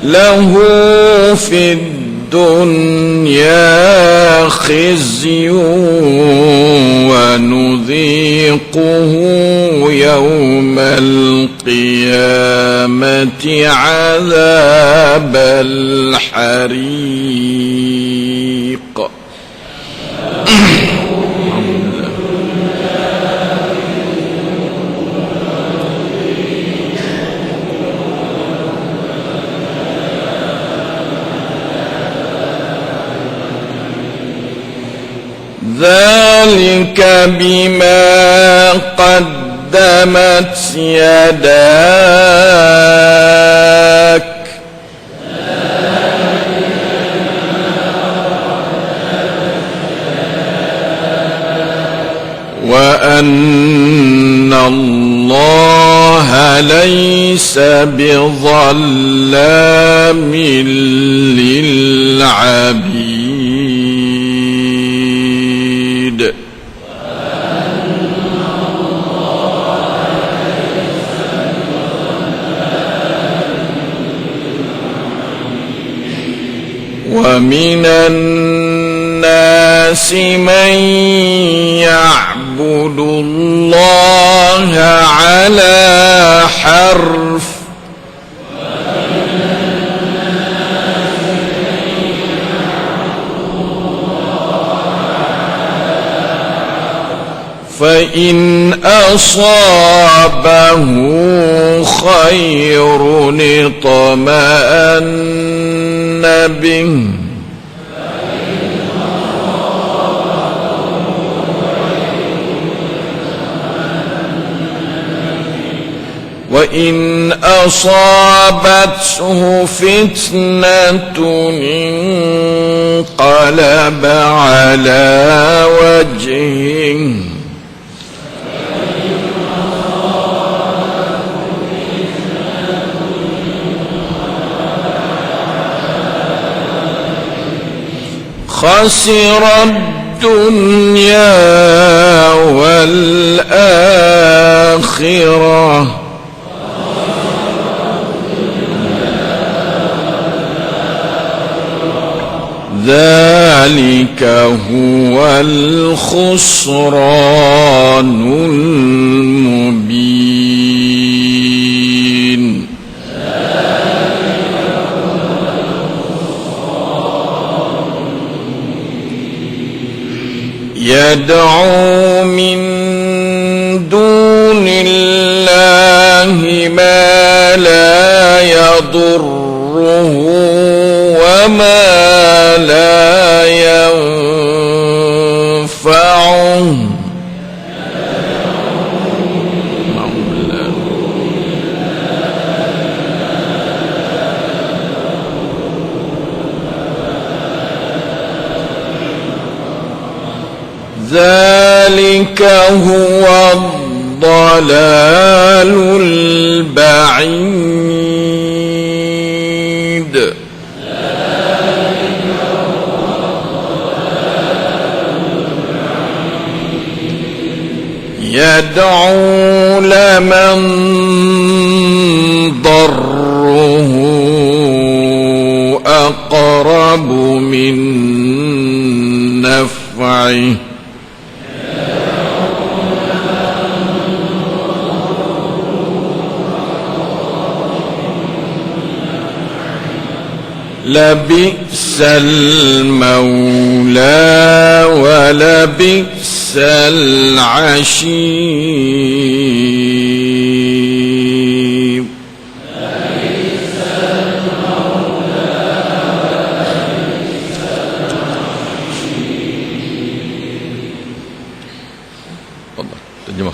له في الدنيا خزي ونذيقه يوم القيامة عذاب الحريق. ذلك بما قدمت يداك وأن الله ليس بظلام للعبيد. ومن الناس من يعبد الله على حرف فإن أصابه خير اطمأن به وإن أصابته فتنة انقلب على وجهه خسر الدنيا والآخرة ذلك هو الخسران المبين. يدعو من دون الله ما لا يضره وما لا ينفعه ذلك هو الضلال البعيد. يدعو لمن ضره أقرب من نفعه لبئس المولى ولبئس العشير. ترجمة.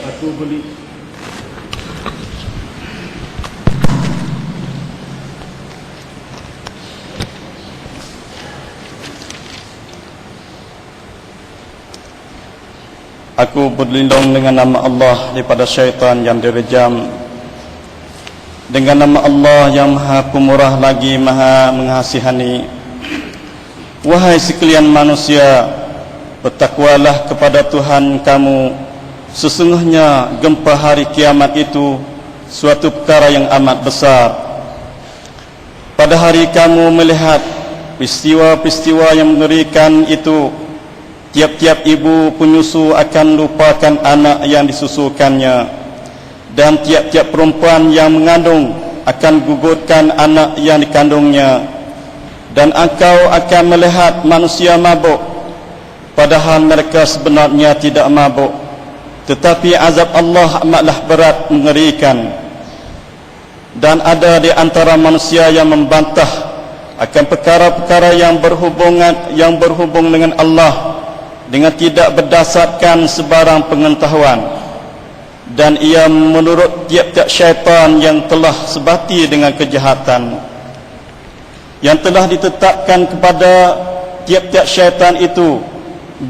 Aku beli Aku berlindung dengan nama Allah daripada syaitan yang direjam, dengan nama Allah yang maha pemurah lagi maha mengasihani. Wahai sekalian manusia, bertakwalah kepada Tuhan kamu. Sesungguhnya gempa hari kiamat itu suatu perkara yang amat besar. Pada hari kamu melihat peristiwa-peristiwa yang mengerikan itu, tiap-tiap ibu penyusu akan lupakan anak yang disusukannya, dan tiap-tiap perempuan yang mengandung akan gugurkan anak yang dikandungnya. Dan engkau akan melihat manusia mabuk, padahal mereka sebenarnya tidak mabuk, tetapi azab Allah amatlah berat mengerikan. Dan ada di antara manusia yang membantah akan perkara-perkara yang berhubung dengan Allah dengan tidak berdasarkan sebarang pengetahuan, dan ia menurut tiap-tiap syaitan yang telah sebati dengan kejahatan yang telah ditetapkan kepada tiap-tiap syaitan itu,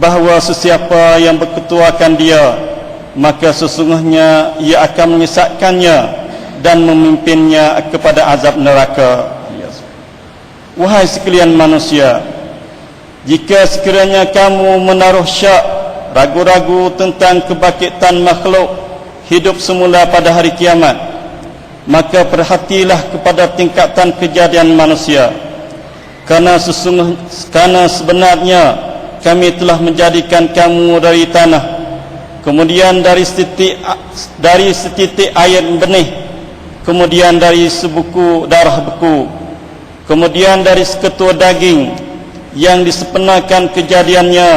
bahawa sesiapa yang berketuakan dia, maka sesungguhnya ia akan menyesatkannya dan memimpinnya kepada azab neraka. Wahai sekalian manusia, jika sekiranya kamu menaruh syak, ragu-ragu tentang kebangkitan makhluk hidup semula pada hari kiamat, maka perhatilah kepada tingkatan kejadian manusia. Karena sebenarnya kami telah menjadikan kamu dari tanah, kemudian dari setitik air benih, kemudian dari sebuku darah beku, kemudian dari seketul daging yang disepenakan kejadiannya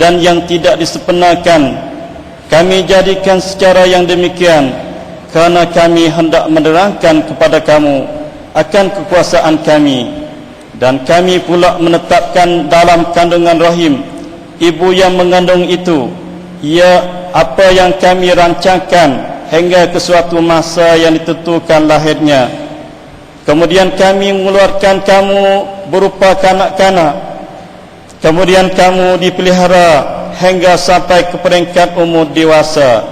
dan yang tidak disepenakan. Kami jadikan secara yang demikian karena kami hendak menerangkan kepada kamu akan kekuasaan kami. Dan kami pula menetapkan dalam kandungan rahim ibu yang mengandung itu, ia apa yang kami rancangkan hingga ke suatu masa yang ditentukan lahirnya. Kemudian kami mengeluarkan kamu berupa kanak-kanak, kemudian kamu dipelihara hingga sampai ke peringkat umur dewasa.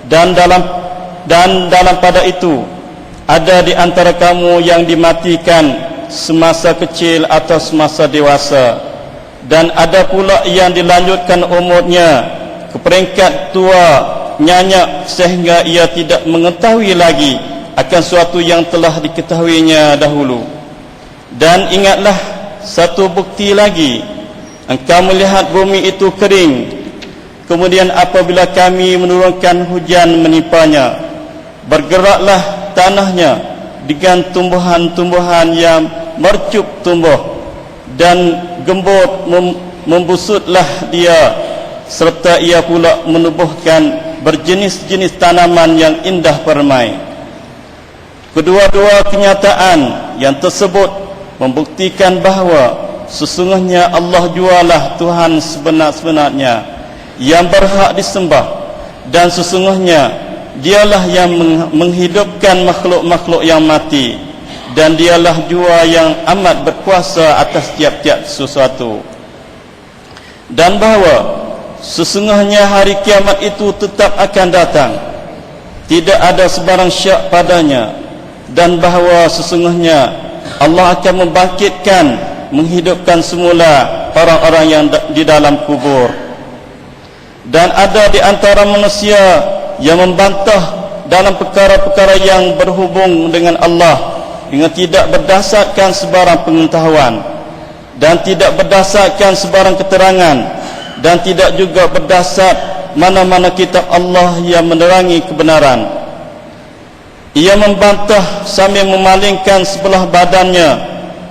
Dan dalam pada itu ada di antara kamu yang dimatikan semasa kecil atau semasa dewasa, dan ada pula yang dilanjutkan umurnya ke peringkat tua nyanyak sehingga ia tidak mengetahui lagi akan suatu yang telah diketahuinya dahulu. Dan ingatlah satu bukti lagi, engkau melihat bumi itu kering, kemudian apabila kami menurunkan hujan menimpanya, bergeraklah tanahnya dengan tumbuhan-tumbuhan yang mercup tumbuh, dan gembur membusutlah dia, serta ia pula menubuhkan berjenis-jenis tanaman yang indah permai. Kedua-dua kenyataan yang tersebut membuktikan bahawa sesungguhnya Allah jualah Tuhan sebenar-benarnya yang berhak disembah, dan sesungguhnya Dialah yang menghidupkan makhluk-makhluk yang mati, dan Dialah jua yang amat berkuasa atas tiap-tiap sesuatu. Dan bahawa sesungguhnya hari kiamat itu tetap akan datang, tidak ada sebarang syak padanya, dan bahawa sesungguhnya Allah akan membangkitkan, menghidupkan semula orang-orang yang di dalam kubur. Dan ada di antara manusia yang membantah dalam perkara-perkara yang berhubung dengan Allah dengan tidak berdasarkan sebarang pengetahuan, dan tidak berdasarkan sebarang keterangan, dan tidak juga berdasar mana-mana kitab Allah yang menerangi kebenaran. Ia membantah sambil memalingkan sebelah badannya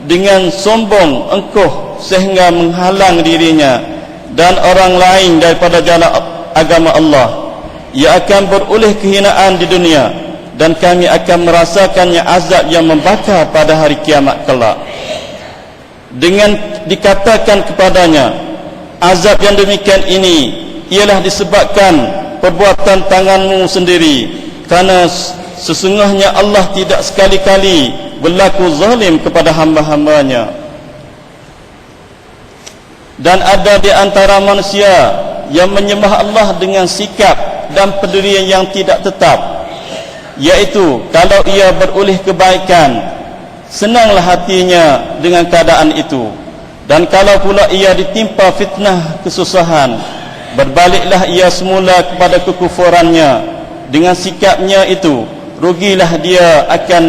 dengan sombong engkuh sehingga menghalang dirinya dan orang lain daripada jalan agama Allah. Ia akan beroleh kehinaan di dunia, dan kami akan merasakannya azab yang membakar pada hari kiamat kelak. Dengan dikatakan kepadanya, azab yang demikian ini ialah disebabkan perbuatan tanganmu sendiri, karena sesungguhnya Allah tidak sekali-kali berlaku zalim kepada hamba-hambanya. Dan ada di antara manusia yang menyembah Allah dengan sikap dan pendirian yang tidak tetap, yaitu kalau ia beroleh kebaikan, senanglah hatinya dengan keadaan itu, dan kalau pula ia ditimpa fitnah kesusahan, berbaliklah ia semula kepada kekufurannya dengan sikapnya itu, rugilah dia akan